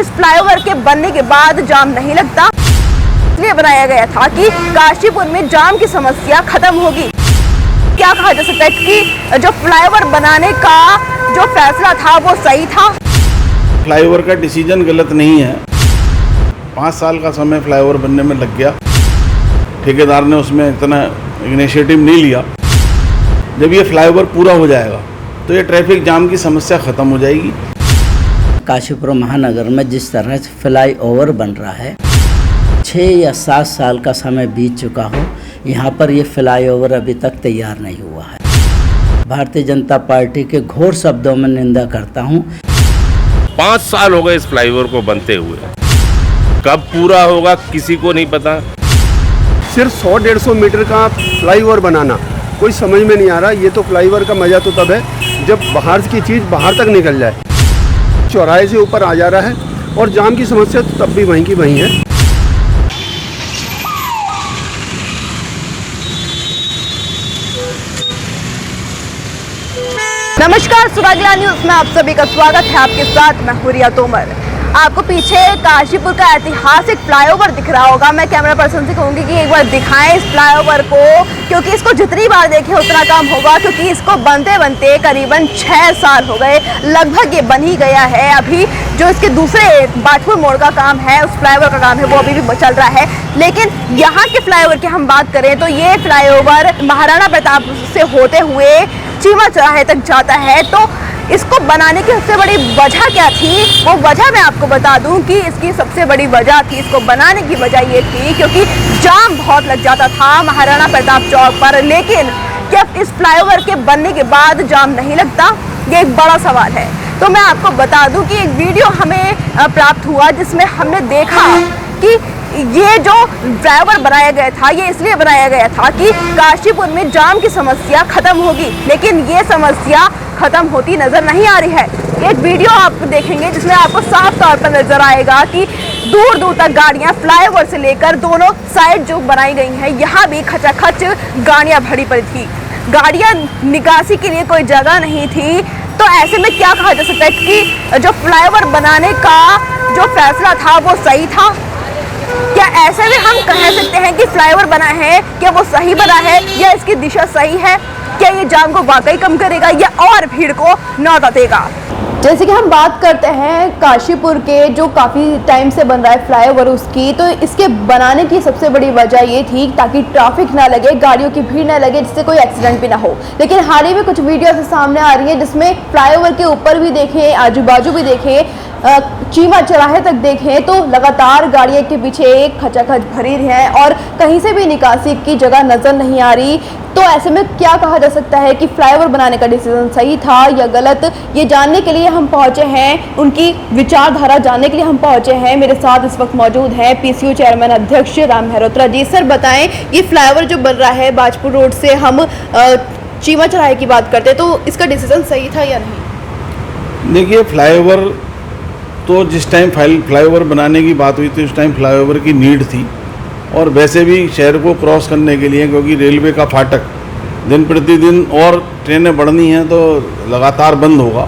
इस फ्लाईओवर के बनने के बाद जाम नहीं लगता, इसलिए बनाया गया था कि काशीपुर में जाम की समस्या खत्म होगी। क्या कहा जा सकता है कि जो फ्लाईओवर बनाने का जो फैसला था वो सही था? फ्लाईओवर का डिसीजन गलत नहीं है। 5 साल का समय फ्लाईओवर बनने में लग गया। ठेकेदार ने उसमें इतना इनिशिएटिव नहीं लिया। जब ये फ्लाईओवर पूरा हो जाएगा तो ये ट्रैफिक जाम की समस्या खत्म हो जाएगी। काशीपुर महानगर में जिस तरह से फ्लाईओवर बन रहा है, 6 या 7 साल का समय बीत चुका हो, यहाँ पर ये फ्लाईओवर अभी तक तैयार नहीं हुआ है। भारतीय जनता पार्टी के घोर शब्दों में निंदा करता हूँ। 5 साल हो गए इस फ्लाईओवर को बनते हुए, कब पूरा होगा किसी को नहीं पता। सिर्फ 100-150 मीटर का फ्लाईओवर बनाना कोई समझ में नहीं आ रहा। ये तो फ्लाईओवर का मज़ा तो तब है जब बाहर की चीज़ बाहर तक निकल जाए। चौराहे से ऊपर आ जा रहा है और जाम की समस्या तो तब भी वहीं की वहीं है। नमस्कार, सुरागला न्यूज में आप सभी का स्वागत है। आपके साथ मैं हुरिया तोमर। आपको पीछे काशीपुर का ऐतिहासिक फ्लाईओवर दिख रहा होगा। मैं कैमरा पर्सन से कहूंगी कि एक बार दिखाएं इस फ्लाईओवर को, क्योंकि इसको जितनी बार देखें उतना कम होगा, क्योंकि इसको बनते बनते करीबन 6 साल हो गए। लगभग ये बन ही गया है। अभी जो इसके दूसरे बाजपुर मोड़ का काम है, उस फ्लाईओवर का काम है, वो अभी भी चल रहा है। लेकिन यहाँ के फ्लाईओवर की हम बात करें तो ये फ्लाईओवर महाराणा प्रताप से होते हुए चीमा चौराहे तक जाता है। तो इसको बनाने की सबसे बड़ी वजह क्या थी, वो वजह मैं आपको बता दूं कि इसकी सबसे बड़ी वजह थी, इसको बनाने की वजह ये थी क्योंकि जाम बहुत लग जाता था महाराणा प्रताप चौक पर। लेकिन क्या इस फ्लाईओवर के बनने के बाद जाम नहीं लगता, ये एक बड़ा सवाल है। तो मैं आपको बता दूं कि एक वीडियो हमें प्राप्त हुआ जिसमें हमने देखा कि ये जो फ्लाईओवर बनाया गया था, ये इसलिए बनाया गया था कि काशीपुर में जाम की समस्या खत्म होगी, लेकिन ये समस्या खत्म होती नजर नहीं आ रही है। एक वीडियो आप देखेंगे जिसमें आपको साफ तौर पर नजर आएगा कि दूर दूर तक गाड़ियां, फ्लाईओवर से लेकर दोनों साइड जो बनाई गई हैं, यहाँ भी खचाखच गाड़ियां भरी पड़ी थी। गाड़ियां निकासी के लिए कोई जगह नहीं थी। तो ऐसे में क्या कहा जा सकता है कि जो फ्लाईओवर बनाने का जो फैसला था वो सही था? क्या ऐसे में हम कह सकते हैं कि फ्लाईओवर बना है, क्या वो सही बना है, या इसकी दिशा सही है? क्या ये जाम को वाकई कम करेगा या और भीड़ को न्योता देगा? जैसे कि हम बात करते हैं काशीपुर के जो काफ़ी टाइम से बन रहा है फ्लाईओवर उसकी, तो इसके बनाने की सबसे बड़ी वजह ये थी ताकि ट्रैफिक ना लगे, गाड़ियों की भीड़ ना लगे, जिससे कोई एक्सीडेंट भी ना हो। लेकिन हाल ही में कुछ वीडियो से सामने आ रही है जिसमें फ्लाईओवर के ऊपर भी देखें, आजू बाजू भी देखें, चीमा चौराहे तक देखें तो लगातार गाड़ियों के पीछे एक खचाखच भरी है और कहीं से भी निकासी की जगह नजर नहीं आ रही। तो ऐसे में क्या कहा जा सकता है कि फ्लाईओवर बनाने का डिसीजन सही था या गलत, ये जानने के लिए हम पहुंचे हैं, उनकी विचारधारा जानने के लिए हम पहुंचे हैं। मेरे साथ इस वक्त मौजूद हैं पीसीयू चेयरमैन अध्यक्ष राम मेहरोत्रा जी। सर बताएं, ये फ्लाईओवर जो बन रहा है बाजपुर रोड से हम चीमा चौराहे की बात करते हैं, तो इसका डिसीजन सही था या नहीं? देखिए, फ्लाईओवर तो जिस टाइम फ्लाईओवर बनाने की बात हुई थी उस टाइम फ्लाईओवर की नीड थी, और वैसे भी शहर को क्रॉस करने के लिए, क्योंकि रेलवे का फाटक दिन प्रतिदिन और ट्रेनें बढ़नी हैं तो लगातार बंद होगा,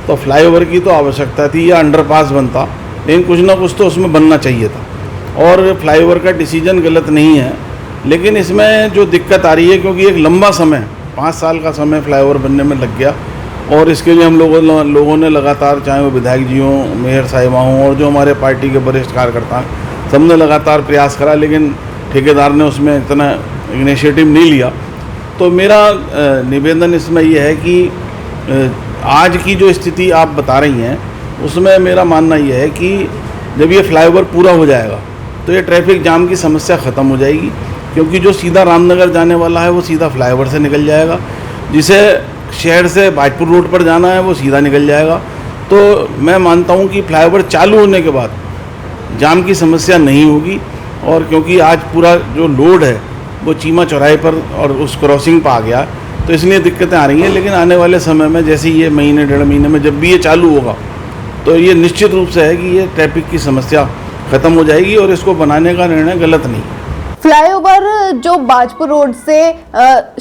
तो फ्लाईओवर की तो आवश्यकता थी, या अंडरपास बनता, लेकिन कुछ ना कुछ तो उसमें बनना चाहिए था। और फ्लाईओवर का डिसीजन गलत नहीं है, लेकिन इसमें जो दिक्कत आ रही है, क्योंकि एक लंबा समय 5 साल का समय फ्लाईओवर बनने में लग गया, और इसके लिए हम लोगों ने लगातार, चाहे वो विधायक जी हों, मेयर साहिबा हों, और जो हमारे पार्टी के वरिष्ठ कार्यकर्ता हैं, सबने लगातार प्रयास करा, लेकिन ठेकेदार ने उसमें इतना इनिशिएटिव नहीं लिया। तो मेरा निवेदन इसमें यह है कि आज की जो स्थिति आप बता रही हैं उसमें मेरा मानना यह है कि जब ये फ्लाईओवर पूरा हो जाएगा तो ये ट्रैफिक जाम की समस्या ख़त्म हो जाएगी, क्योंकि जो सीधा रामनगर जाने वाला है वो सीधा फ्लाईओवर से निकल जाएगा, जिसे शहर से बाजपुर रोड पर जाना है वो सीधा निकल जाएगा। तो मैं मानता हूँ कि फ्लाईओवर चालू होने के बाद जाम की समस्या नहीं होगी, और क्योंकि आज पूरा जो लोड है वो चीमा चौराहे पर और उस क्रॉसिंग पर आ गया, तो इसलिए दिक्कतें आ रही हैं। लेकिन आने वाले समय में जैसे ये महीने 1.5 महीने में जब भी ये चालू होगा तो ये निश्चित रूप से है कि ये ट्रैफिक की समस्या ख़त्म हो जाएगी, और इसको बनाने का निर्णय गलत नहीं। फ्लाईओवर जो बाजपुर रोड से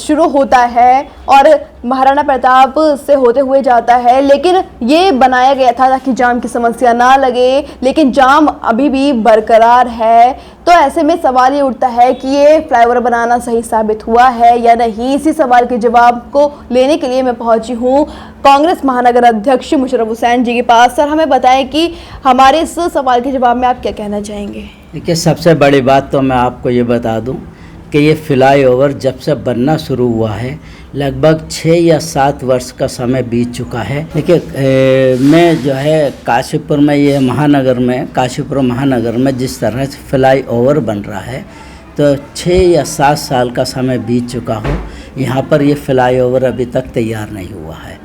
शुरू होता है और महाराणा प्रताप से होते हुए जाता है, लेकिन ये बनाया गया था ताकि जाम की समस्या ना लगे, लेकिन जाम अभी भी बरकरार है। तो ऐसे में सवाल ये उठता है कि ये फ्लाईओवर बनाना सही साबित हुआ है या नहीं। इसी सवाल के जवाब को लेने के लिए मैं पहुंची हूँ कांग्रेस महानगर अध्यक्ष मुशर्रफ हुसैन जी के पास। सर, हमें बताएं कि हमारे इस सवाल के जवाब में आप क्या कहना चाहेंगे। देखिए, सबसे बड़ी बात तो मैं आपको ये बता दूं कि ये फ्लाईओवर जब से बनना शुरू हुआ है लगभग 6 या 7 वर्ष का समय बीत चुका है। देखिए, मैं जो है काशीपुर में, ये महानगर में, काशीपुर महानगर में जिस तरह से फ्लाईओवर बन रहा है तो 6 या 7 साल का समय बीत चुका हो, यहाँ पर ये फ्लाईओवर अभी तक तैयार नहीं हुआ है।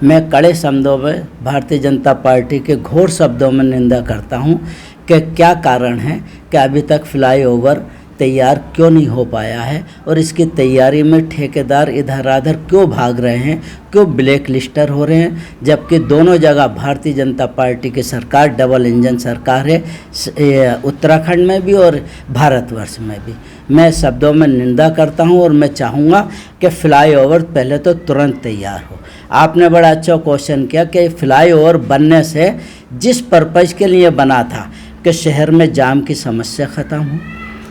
मैं कड़े शब्दों में भारतीय जनता पार्टी के घोर शब्दों में निंदा करता हूँ कि क्या कारण है कि अभी तक फ्लाईओवर तैयार क्यों नहीं हो पाया है और इसकी तैयारी में ठेकेदार इधर उधर क्यों भाग रहे हैं, क्यों ब्लैक लिस्टर हो रहे हैं, जबकि दोनों जगह भारतीय जनता पार्टी की सरकार डबल इंजन सरकार है, उत्तराखंड में भी और भारतवर्ष में भी। मैं शब्दों में निंदा करता हूं और मैं चाहूँगा कि फ्लाईओवर पहले तो तुरंत तैयार हो। आपने बड़ा अच्छा क्वेश्चन किया कि फ्लाईओवर बनने से जिस पर्पज़ के लिए बना था कि शहर में जाम की समस्या ख़त्म हो,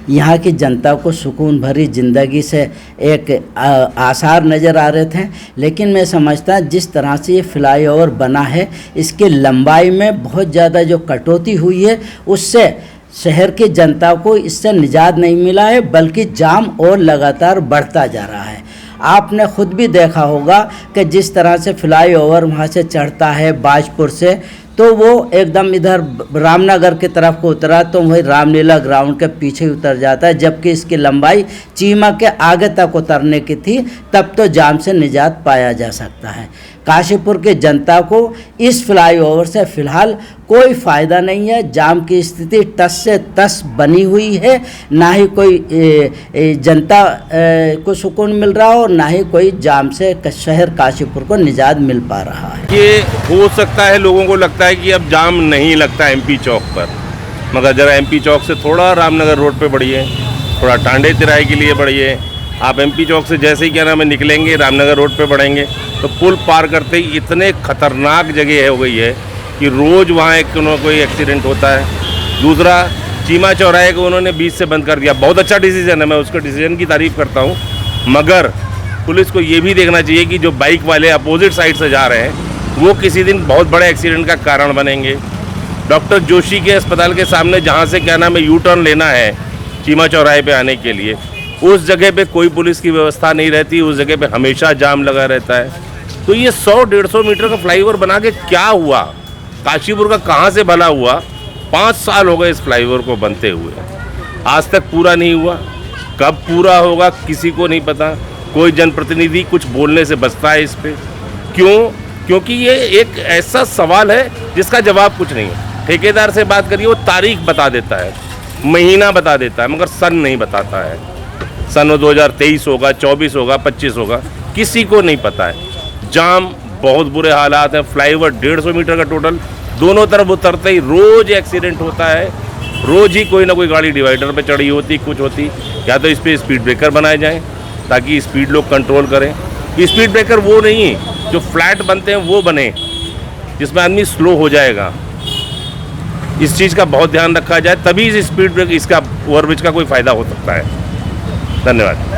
यहाँ की जनता को सुकून भरी ज़िंदगी से एक आसार नज़र आ रहे थे, लेकिन मैं समझता जिस तरह से ये फ्लाईओवर बना है इसकी लंबाई में बहुत ज़्यादा जो कटौती हुई है उससे शहर की जनता को इससे निजात नहीं मिला है, बल्कि जाम और लगातार बढ़ता जा रहा है। आपने खुद भी देखा होगा कि जिस तरह से फ्लाईओवर वहाँ से चढ़ता है बाजपुर से, तो वो एकदम इधर रामनगर की तरफ को उतरा तो वही रामलीला ग्राउंड के पीछे उतर जाता है, जबकि इसकी लंबाई चीमा के आगे तक उतरने की थी, तब तो जाम से निजात पाया जा सकता है। काशीपुर की जनता को इस फ्लाईओवर से फ़िलहाल कोई फ़ायदा नहीं है। जाम की स्थिति टस से टस बनी हुई है, ना ही कोई जनता को सुकून मिल रहा हो, ना ही कोई जाम से शहर काशीपुर को निजात मिल पा रहा है। ये हो सकता है लोगों को लगता है कि अब जाम नहीं लगता एमपी चौक पर, मगर ज़रा एमपी चौक से थोड़ा रामनगर रोड पे बढ़िए, थोड़ा टांडे तिराहे के लिए बढ़िए। आप एमपी चौक से जैसे ही क्या नाम है निकलेंगे रामनगर रोड पे बढ़ेंगे तो पुल पार करते ही इतने खतरनाक जगह हो गई है कि रोज़ वहाँ एक कोई एक्सीडेंट होता है। दूसरा, चीमा चौराहे को उन्होंने बीच से बंद कर दिया, बहुत अच्छा डिसीजन है, मैं उसके डिसीजन की तारीफ़ करता हूँ, मगर पुलिस को ये भी देखना चाहिए कि जो बाइक वाले अपोजिट साइड से जा रहे हैं वो किसी दिन बहुत बड़े एक्सीडेंट का कारण बनेंगे। डॉक्टर जोशी के अस्पताल के सामने जहाँ से क्या नाम है यू टर्न लेना है चीमा चौराहे पे आने के लिए, उस जगह पे कोई पुलिस की व्यवस्था नहीं रहती, उस जगह पे हमेशा जाम लगा रहता है। तो ये 100-150 मीटर का फ्लाईओवर बना के क्या हुआ, काशीपुर का कहाँ से भला हुआ। 5 साल हो गए इस फ्लाईओवर को बनते हुए, आज तक पूरा नहीं हुआ। कब पूरा होगा किसी को नहीं पता। कोई जनप्रतिनिधि कुछ बोलने से बचता है इस पर, क्यों? क्योंकि ये एक ऐसा सवाल है जिसका जवाब कुछ नहीं है। ठेकेदार से बात करिए, वो तारीख बता देता है, महीना बता देता है, मगर सन नहीं बताता है। सन 2023 होगा, 24 होगा, 25 होगा, किसी को नहीं पता है। जाम बहुत बुरे हालात हैं। फ्लाईओवर 150 मीटर का टोटल, दोनों तरफ उतरते ही रोज़ एक्सीडेंट होता है, रोज़ ही कोई ना कोई गाड़ी डिवाइडर पे चढ़ी होती, कुछ होती। या तो इस पर स्पीड ब्रेकर बनाए जाएं ताकि स्पीड लोग कंट्रोल करें। स्पीड ब्रेकर वो नहीं, जो फ्लैट बनते हैं वो बने जिसमें आदमी स्लो हो जाएगा। इस चीज़ का बहुत ध्यान रखा जाए, तभी इस स्पीड ब्रेक इसका ओवरब्रिज का कोई फ़ायदा हो सकता है। धन्यवाद।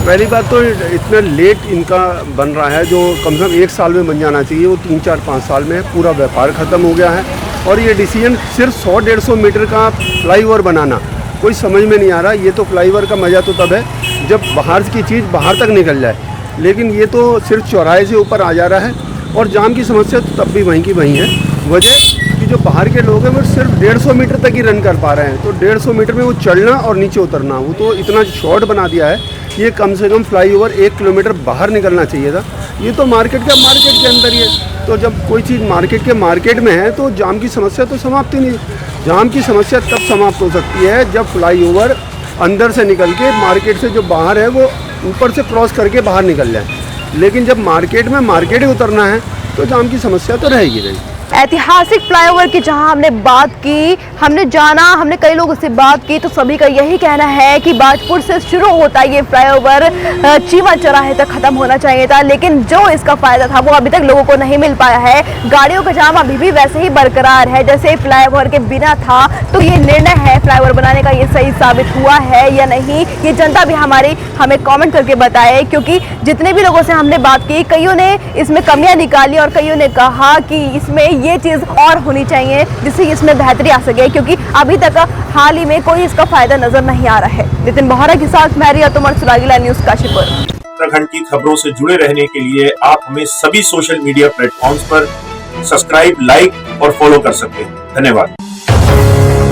पहली बात तो इतना लेट इनका बन रहा है, जो कम से कम 1 साल में बन जाना चाहिए, वो 3-4-5 साल में पूरा व्यापार ख़त्म हो गया है। और ये डिसीजन सिर्फ 100-150 मीटर का फ्लाईओवर बनाना कोई समझ में नहीं आ रहा। ये तो फ्लाईओवर का मज़ा तो तब है जब बाहर की चीज़ बाहर तक निकल जाए, लेकिन ये तो सिर्फ चौराहे से ऊपर आ जा रहा है। और जाम की समस्या तो तब भी वहीं की वहीं है। वजह कि जो बाहर के लोग हैं वो सिर्फ 150 मीटर तक ही रन कर पा रहे हैं, तो 150 मीटर में वो चढ़ना और नीचे उतरना, वो तो इतना शॉर्ट बना दिया है। ये कम से कम फ्लाईओवर 1 किलोमीटर बाहर निकलना चाहिए था। ये तो मार्केट के अंदर ही है, तो जब कोई चीज़ मार्केट में है तो जाम की समस्या तो समाप्त ही नहीं। जाम की समस्या तब समाप्त हो सकती है जब फ्लाईओवर अंदर से निकल के मार्केट से जो बाहर है वो ऊपर से क्रॉस करके बाहर निकल जाए। लेकिन जब मार्केट ही उतरना है तो जाम की समस्या तो रहेगी। ऐतिहासिक फ्लाईओवर की जहां हमने बात की, हमने जाना, हमने कई लोगों से बात की, तो सभी का यही कहना है कि बाजपुर से शुरू होता ये फ्लाईओवर चीमा चौराहे तक खत्म होना चाहिए था, लेकिन जो इसका फायदा था वो अभी तक लोगों को नहीं मिल पाया है। गाड़ियों का जाम अभी भी वैसे ही बरकरार है जैसे फ्लाईओवर के बिना था। तो ये निर्णय है फ्लाईओवर बनाने का, ये सही साबित हुआ है या नहीं, ये जनता भी हमें कमेंट करके बताए, क्योंकि जितने भी लोगों से हमने बात की, कईयों ने इसमें कमियां निकाली और कईयों ने कहा कि इसमें ये चीज और होनी चाहिए जिससे इसमें बेहतरी आ सके, क्योंकि अभी तक हाल ही में कोई इसका फायदा नजर नहीं आ रहा है। नितिन बोहरा के साथ मैं रिया तोमर, सरागिला न्यूज काशीपुर। उत्तराखंड की खबरों से जुड़े रहने के लिए आप हमें सभी सोशल मीडिया प्लेटफॉर्म्स पर सब्सक्राइब, लाइक और फॉलो कर सकते हैं। धन्यवाद।